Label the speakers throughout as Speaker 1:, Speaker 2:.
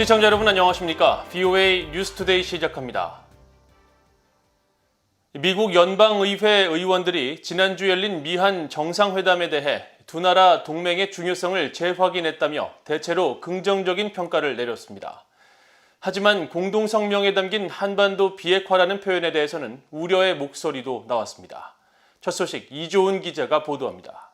Speaker 1: 시청자 여러분 안녕하십니까? VOA 뉴스투데이 시작합니다. 미국 연방의회 의원들이 지난주 열린 미한 정상회담에 대해 두 나라 동맹의 중요성을 재확인했다며 대체로 긍정적인 평가를 내렸습니다. 하지만 공동성명에 담긴 한반도 비핵화라는 표현에 대해서는 우려의 목소리도 나왔습니다. 첫 소식 이조은 기자가 보도합니다.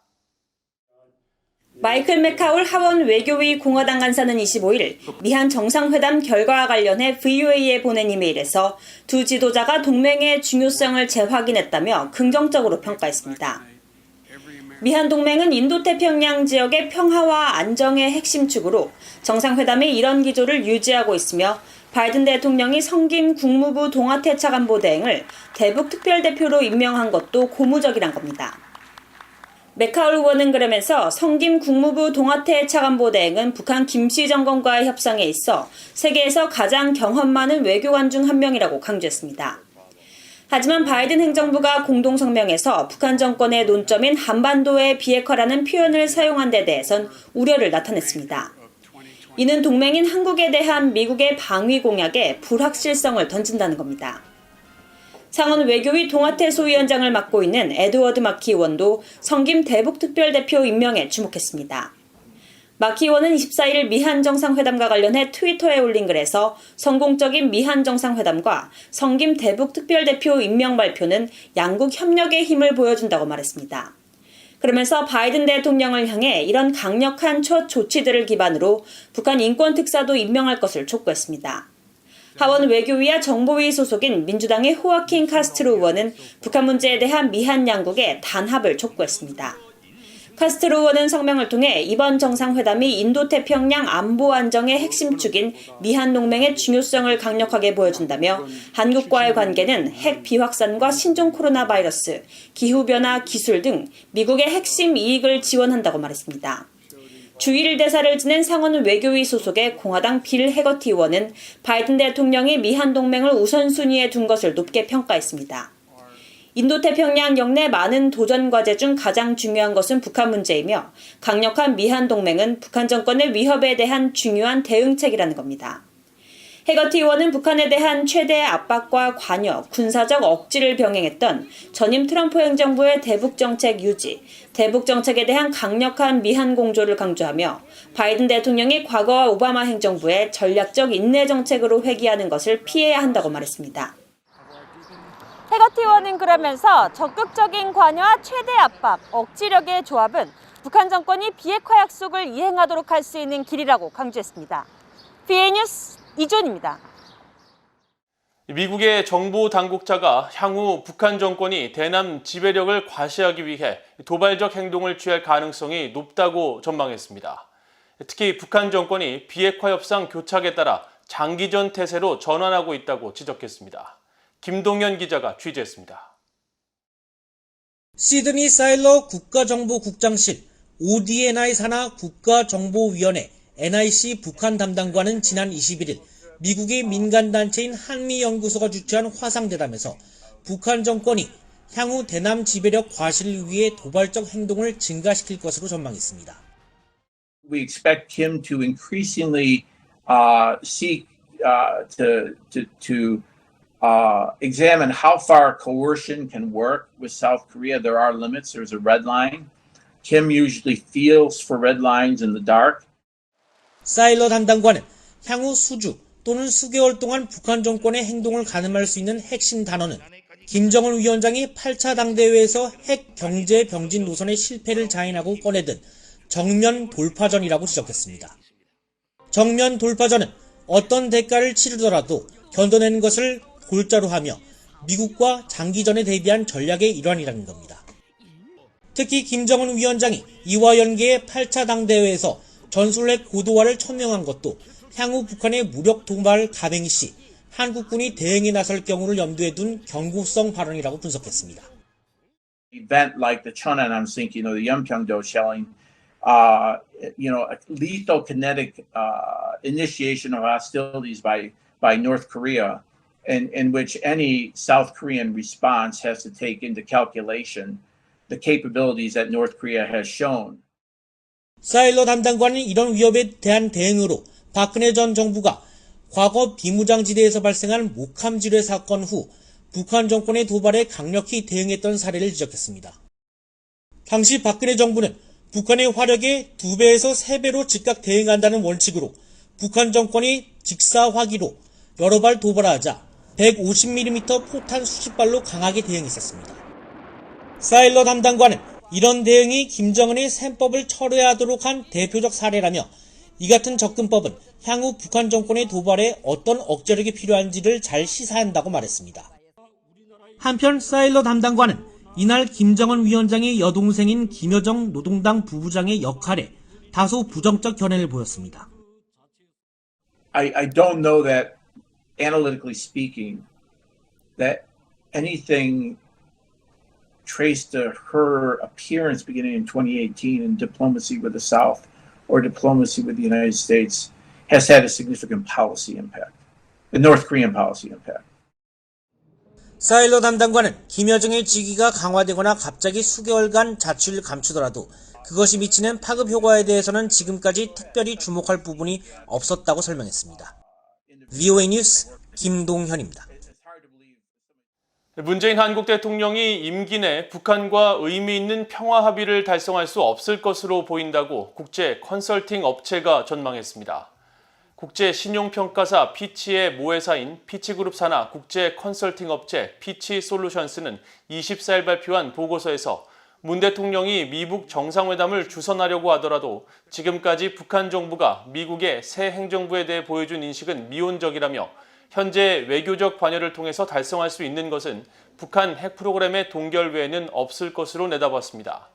Speaker 2: 마이클 맥카울 하원 외교위 공화당 간사는 25일 미한 정상회담 결과와 관련해 VOA에 보낸 이메일에서 두 지도자가 동맹의 중요성을 재확인했다며 긍정적으로 평가했습니다. 미한 동맹은 인도태평양 지역의 평화와 안정의 핵심 축으로 정상회담의 이런 기조를 유지하고 있으며 바이든 대통령이 성김 국무부 동아태차관보 대행을 대북 특별대표로 임명한 것도 고무적이란 겁니다. 맥카울 의원은 그러면서 성김 국무부 동아태 차관보 대행은 북한 김씨 정권과의 협상에 있어 세계에서 가장 경험 많은 외교관 중 한 명이라고 강조했습니다. 하지만 바이든 행정부가 공동성명에서 북한 정권의 논점인 한반도의 비핵화라는 표현을 사용한 데 대해선 우려를 나타냈습니다. 이는 동맹인 한국에 대한 미국의 방위 공약에 불확실성을 던진다는 겁니다. 상원 외교위 동아태 소위원장을 맡고 있는 에드워드 마키 의원도 성김 대북특별대표 임명에 주목했습니다. 마키 의원은 24일 미한 정상회담과 관련해 트위터에 올린 글에서 성공적인 미한 정상회담과 성김 대북특별대표 임명 발표는 양국 협력의 힘을 보여준다고 말했습니다. 그러면서 바이든 대통령을 향해 이런 강력한 첫 조치들을 기반으로 북한 인권특사도 임명할 것을 촉구했습니다. 하원 외교위와 정보위 소속인 민주당의 호아킨 카스트로 의원은 북한 문제에 대한 미한 양국의 단합을 촉구했습니다. 카스트로 의원은 성명을 통해 이번 정상회담이 인도태평양 안보 안정의 핵심 축인 미한 동맹의 중요성을 강력하게 보여준다며 한국과의 관계는 핵 비확산과 신종 코로나 바이러스, 기후변화 기술 등 미국의 핵심 이익을 지원한다고 말했습니다. 주1일 대사를 지낸 상원 외교위 소속의 공화당 빌 해거티 의원은 바이든 대통령이 미한 동맹을 우선순위에 둔 것을 높게 평가했습니다. 인도태평양 영내 많은 도전 과제 중 가장 중요한 것은 북한 문제이며 강력한 미한 동맹은 북한 정권의 위협에 대한 중요한 대응책이라는 겁니다. 해거티 의원은 북한에 대한 최대의 압박과 관여, 군사적 억지를 병행했던 전임 트럼프 행정부의 대북정책 유지, 대북정책에 대한 강력한 미한 공조를 강조하며 바이든 대통령이 과거와 오바마 행정부의 전략적 인내 정책으로 회귀하는 것을 피해야 한다고 말했습니다.
Speaker 3: 해거티 의원은 그러면서 적극적인 관여와 최대 압박, 억지력의 조합은 북한 정권이 비핵화 약속을 이행하도록 할 수 있는 길이라고 강조했습니다. VOA 뉴스 이존입니다.
Speaker 1: 미국의 정보 당국자가 향후 북한 정권이 대남 지배력을 과시하기 위해 도발적 행동을 취할 가능성이 높다고 전망했습니다. 특히 북한 정권이 비핵화 협상 교착에 따라 장기전 태세로 전환하고 있다고 지적했습니다. 김동현 기자가 취재했습니다.
Speaker 4: 시드니 사일러 국가정보국장실 ODNI 산하 국가정보위원회 NIC 북한 담당관은 지난 21일 미국의 민간단체인 한미연구소가 주최한 화상대담에서 북한 정권이 향후 대남 지배력 과시를 위해 도발적 행동을 증가시킬 것으로 전망했습니다.
Speaker 5: We expect him to increasingly seek to examine how far coercion can work with South Korea. There are limits. There's a red line. Kim usually feels for red lines in the dark.
Speaker 4: 사일러 담당관은 향후 수주 또는 수개월 동안 북한 정권의 행동을 가늠할 수 있는 핵심 단어는 김정은 위원장이 8차 당대회에서 핵 경제 병진 노선의 실패를 자인하고 꺼내든 정면 돌파전이라고 지적했습니다. 정면 돌파전은 어떤 대가를 치르더라도 견뎌내는 것을 골자로 하며 미국과 장기전에 대비한 전략의 일환이라는 겁니다. 특히 김정은 위원장이 이와 연계해 8차 당대회에서 전술핵 고도화를 천명한 것도 향후 북한의 무력 도발 감행 시 한국군이 대응에 나설 경우를 염두에 둔 경고성 발언이라고 분석했습니다.
Speaker 5: Event like the Cheonan sinking or the Yeonpyeongdo shelling, lethal kinetic initiation of hostilities by North Korea, in which any South Korean response has to take into calculation the capabilities that North Korea has shown.
Speaker 4: 사일러 담당관은 이런 위협에 대한 대응으로 박근혜 전 정부가 과거 비무장지대에서 발생한 목함지뢰 사건 후 북한 정권의 도발에 강력히 대응했던 사례를 지적했습니다. 당시 박근혜 정부는 북한의 화력에 2배에서 3배로 즉각 대응한다는 원칙으로 북한 정권이 직사화기로 여러 발 도발하자 150mm 포탄 수십 발로 강하게 대응했었습니다. 사일러 담당관은 이런 대응이 김정은의 셈법을 철회하도록 한 대표적 사례라며 이 같은 접근법은 향후 북한 정권의 도발에 어떤 억제력이 필요한지를 잘 시사한다고 말했습니다. 한편 사일러 담당관은 이날 김정은 위원장의 여동생인 김여정 노동당 부부장의 역할에 다소 부정적 견해를 보였습니다.
Speaker 5: I don't know that, analytically speaking, that anything traced to her appearance beginning in 2018 in diplomacy with the South or diplomacy with the United States has had a significant policy impact, the North Korean policy impact.
Speaker 4: 사일러 담당관은 김여정의 직위가 강화되거나 갑자기 수개월간 자취를 감추더라도 그것이 미치는 파급 효과에 대해서는 지금까지 특별히 주목할 부분이 없었다고 설명했습니다. VOA 뉴스 김동현입니다.
Speaker 1: 문재인 한국 대통령이 임기 내 북한과 의미 있는 평화 합의를 달성할 수 없을 것으로 보인다고 국제 컨설팅 업체가 전망했습니다. 국제 신용평가사 피치의 모회사인 피치그룹 산하 국제 컨설팅 업체 피치솔루션스는 24일 발표한 보고서에서 문 대통령이 미국 정상회담을 주선하려고 하더라도 지금까지 북한 정부가 미국의 새 행정부에 대해 보여준 인식은 미온적이라며 현재 외교적 관여를 통해서 달성할 수 있는 것은 북한 핵 프로그램의 동결 외에는 없을 것으로 내다봤습니다.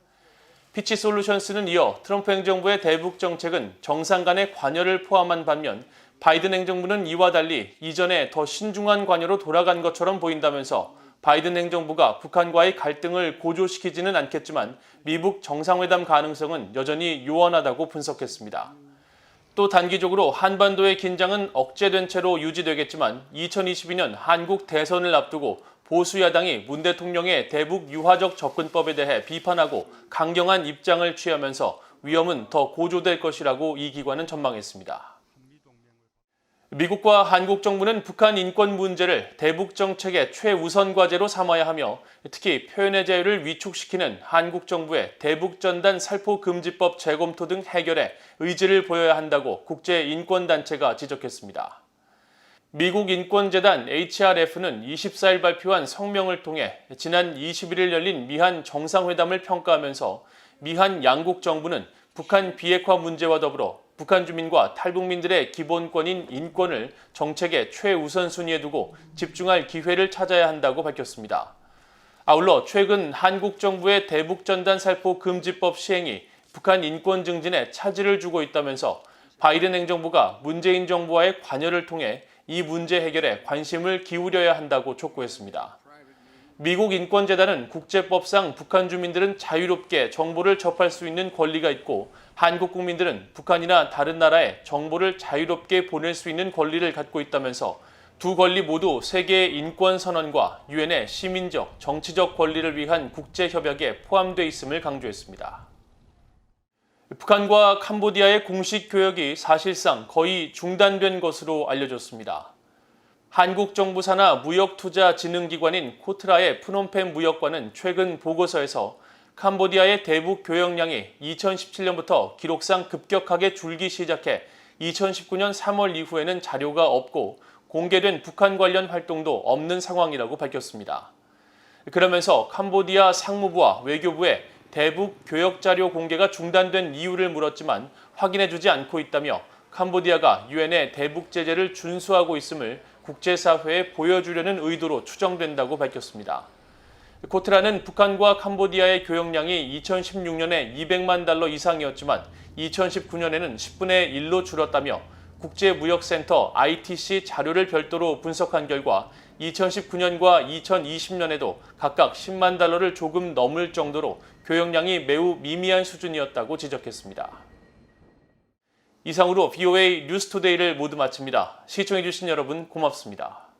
Speaker 1: 피치솔루션스는 이어 트럼프 행정부의 대북 정책은 정상 간의 관여를 포함한 반면 바이든 행정부는 이와 달리 이전에 더 신중한 관여로 돌아간 것처럼 보인다면서 바이든 행정부가 북한과의 갈등을 고조시키지는 않겠지만 미국 정상회담 가능성은 여전히 요원하다고 분석했습니다. 또 단기적으로 한반도의 긴장은 억제된 채로 유지되겠지만 2022년 한국 대선을 앞두고 보수 야당이 문 대통령의 대북 유화적 접근법에 대해 비판하고 강경한 입장을 취하면서 위험은 더 고조될 것이라고 이 기관은 전망했습니다. 미국과 한국 정부는 북한 인권 문제를 대북 정책의 최우선 과제로 삼아야 하며 특히 표현의 자유를 위축시키는 한국 정부의 대북 전단 살포 금지법 재검토 등 해결에 의지를 보여야 한다고 국제인권단체가 지적했습니다. 미국 인권재단 HRF는 24일 발표한 성명을 통해 지난 21일 열린 미한 정상회담을 평가하면서 미한 양국 정부는 북한 비핵화 문제와 더불어 북한 주민과 탈북민들의 기본권인 인권을 정책의 최우선 순위에 두고 집중할 기회를 찾아야 한다고 밝혔습니다. 아울러 최근 한국 정부의 대북 전단 살포 금지법 시행이 북한 인권 증진에 차질을 주고 있다면서 바이든 행정부가 문재인 정부와의 관여를 통해 이 문제 해결에 관심을 기울여야 한다고 촉구했습니다. 미국 인권재단은 국제법상 북한 주민들은 자유롭게 정보를 접할 수 있는 권리가 있고 한국 국민들은 북한이나 다른 나라에 정보를 자유롭게 보낼 수 있는 권리를 갖고 있다면서 두 권리 모두 세계의 인권선언과 유엔의 시민적, 정치적 권리를 위한 국제협약에 포함되어 있음을 강조했습니다. 북한과 캄보디아의 공식 교역이 사실상 거의 중단된 것으로 알려졌습니다. 한국 정부 산하 무역투자진흥기관인 코트라의 프놈펜 무역관은 최근 보고서에서 캄보디아의 대북 교역량이 2017년부터 기록상 급격하게 줄기 시작해 2019년 3월 이후에는 자료가 없고 공개된 북한 관련 활동도 없는 상황이라고 밝혔습니다. 그러면서 캄보디아 상무부와 외교부에 대북 교역 자료 공개가 중단된 이유를 물었지만 확인해주지 않고 있다며 캄보디아가 유엔의 대북 제재를 준수하고 있음을 국제사회에 보여주려는 의도로 추정된다고 밝혔습니다. 코트라는 북한과 캄보디아의 교역량이 2016년에 200만 달러 이상이었지만 2019년에는 10분의 1로 줄었다며 국제무역센터 ITC 자료를 별도로 분석한 결과 2019년과 2020년에도 각각 10만 달러를 조금 넘을 정도로 교역량이 매우 미미한 수준이었다고 지적했습니다. 이상으로 VOA 뉴스투데이를 모두 마칩니다. 시청해주신 여러분 고맙습니다.